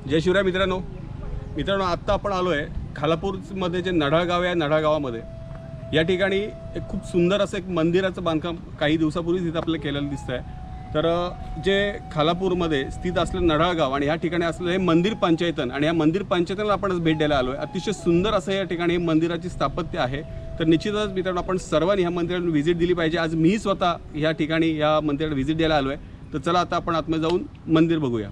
जय शिवराय मित्रांनो आत्ता आपण आलो आहे खालापूरमध्ये जे नढाळ गाव आहे, नढाळ गावामध्ये या ठिकाणी एक खूप सुंदर असं एक मंदिराचं बांधकाम काही दिवसापूर्वीच इथं आपल्याला केलेलं दिसतं आहे। तर जे खालापूरमध्ये स्थित असलेलं नढाळ गाव आणि या ठिकाणी असलेलं हे मंदिर पंचायतन आणि या मंदिर पंचायतनाला आपण भेट द्यायला आलो आहे। अतिशय सुंदर असं या ठिकाणी मंदिराची स्थापत्य आहे। तर निश्चितच मित्रांनो आपण सर्वांनी ह्या मंदिराला व्हिजिट दिली पाहिजे। आज मी स्वतः या ठिकाणी या मंदिराला व्हिजिट द्यायला आलो आहे। तर चला आता आपण आतमध्ये जाऊन मंदिर बघूया।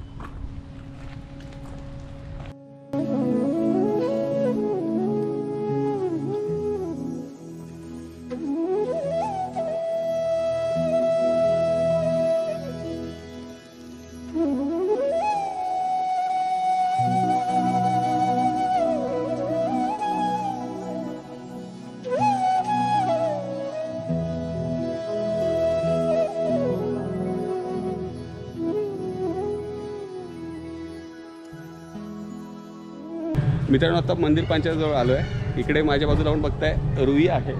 मित्रांनो आता मंदिर पंचायतजवळ आलो आहे। इकडे माझ्या बाजूला आपण बघताय रुई आहे।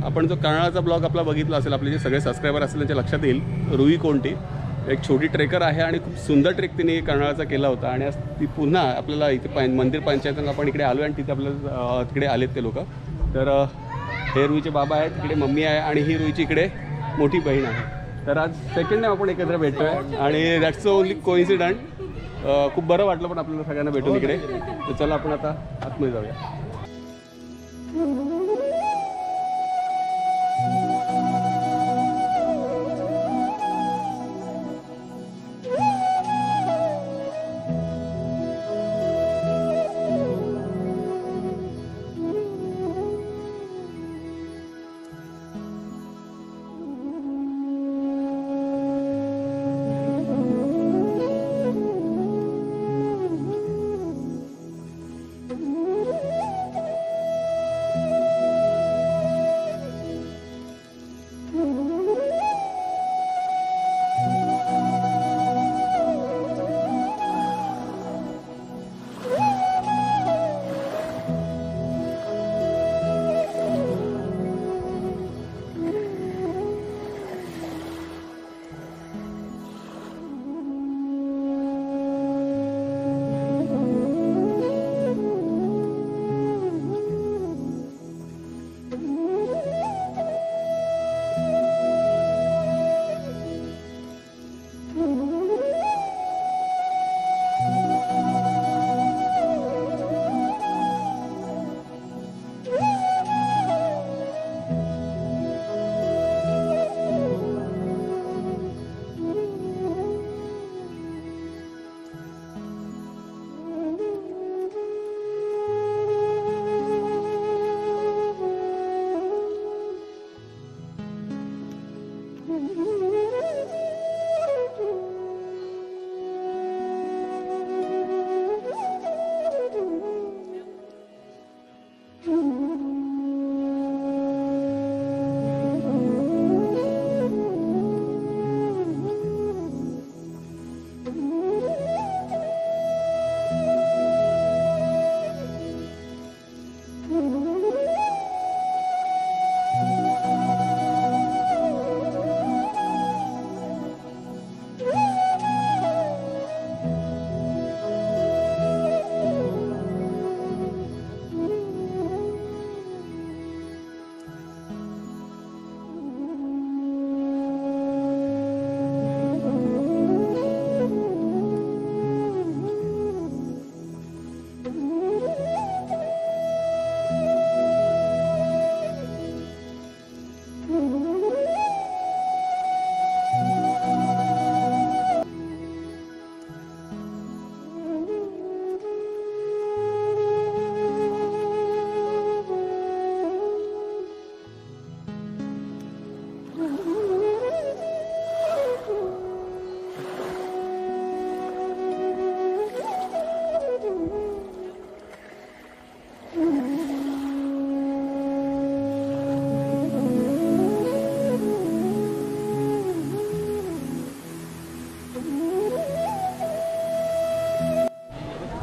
आपण जो कर्नाळाचा ब्लॉग आपला बघितला असेल, आपले जे सगळे सबस्क्रायबर असतील त्यांच्या लक्षात येईल रुई कोणती एक छोटी ट्रेकर आहे आणि खूप सुंदर ट्रेक तिने कर्नाळाचा केला होता। आणि ती पुन्हा आपल्याला इथे मंदिर पंचायतला आपण इकडे आलो आणि तिथे आपल्याला तिकडे आलेत ते लोक। तर हे रुईचे बाबा आहेत, तिकडे मम्मी आहे आणि ही रुईची इकडे मोठी बहीण आहे। तर आज सेकंड टाइम आपण एकत्र भेटतोय आणि दॅट्स ओनली कोइन्सिडंट। खूप बरं वाटलं पण आपल्याला सगळ्यांना भेटून इकडे। तर चला आपण आता आतमध्ये जाऊया।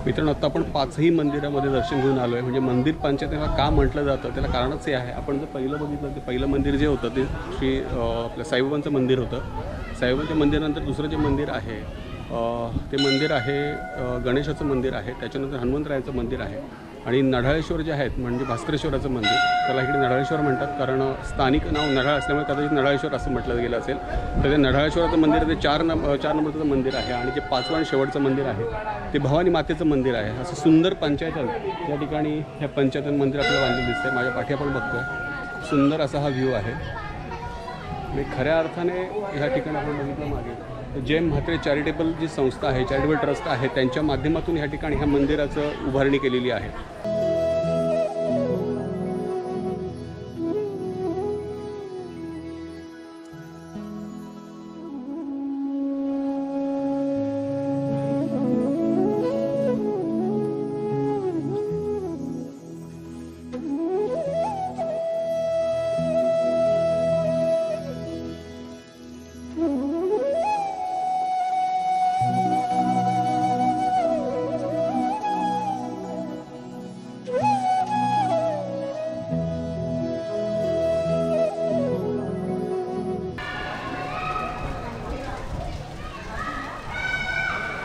मित्रांनो आता आपण पाचही मंदिरामध्ये दर्शन घेऊन आलो आहे। म्हणजे मंदिर पंचायतीला का म्हटलं जातं त्याला कारणच हे आहे। आपण जर पहिलं बघितलं ते पहिलं मंदिर जे होतं ते श्री आपल्या साईबाबांचं मंदिर होतं। साईबाबांच्या मंदिरानंतर दुसरं जे मंदिर आहे ते मंदिर आहे गणेशाचं मंदिर आहे, त्याच्यानंतर हनुमंतरायाचं मंदिर आहे आणि नढाळेश्वर जे आहेत म्हणजे भास्करेश्वराचं मंदिर, त्याला इकडे नढाळेश्वर म्हणतात कारण स्थानिक नाव नढाळ असल्यामुळे कदाचित नढाळेश्वर असं म्हटलं गेलं असेल. तर ते नढाळेश्वराचं मंदिर ते 4 नंबरचं मंदिर आहे आणि जे 5वं आणि शेवटचं मंदिर आहे ते भवानी मातेचं मंदिर आहे. असं सुंदर पंचायतन या ठिकाणी ह्या पंचायतन मंदिर आपल्याला बांधलेलं दिसतं आहे. माझ्या पाठी आपण बघतोय सुंदर असा हा व्ह्यू आहे आणि खऱ्या अर्थाने ह्या ठिकाणी आपण बघितलं मागे जैन म्हात्रे चॅरिटेबल जी संस्था आहे, चॅरिटेबल ट्रस्ट आहे, त्यांच्या माध्यमातून ह्या ठिकाणी ह्या मंदिराचं उभारणी केलेली आहे.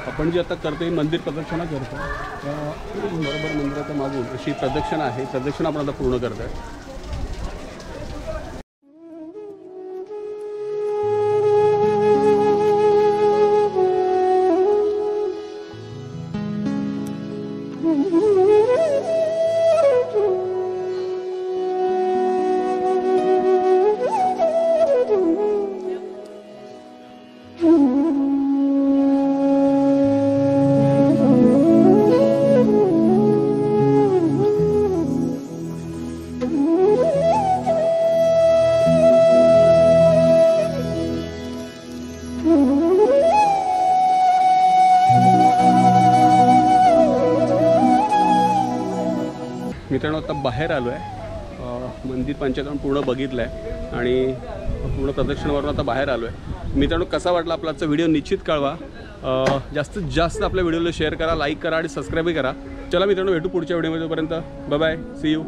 आपण जे आता करतो मंदिर प्रदक्षिणा करतो त्या बरोबर मंदिराच्या मागून अशी प्रदक्षिणा आहे, प्रदक्षिणा आपण आता पूर्ण करतो आहे. मित्रांनो आता बाहेर आलो आहे, मंदिर पंचायतन पूर्ण बघितलं आहे आणि पूर्ण प्रदक्षिणेवरून आता बाहेर आलो आहे. मित्रांनो कसा वाटला आपला आजचा व्हिडिओ निश्चित कळवा. जास्तीत जास्त आपल्या व्हिडिओला शेअर करा, लाईक करा आणि सबस्क्राईबही करा. चला मित्रांनो भेटू पुढच्या व्हिडिओमध्ये. तोपर्यंत बाय बाय, सी यू.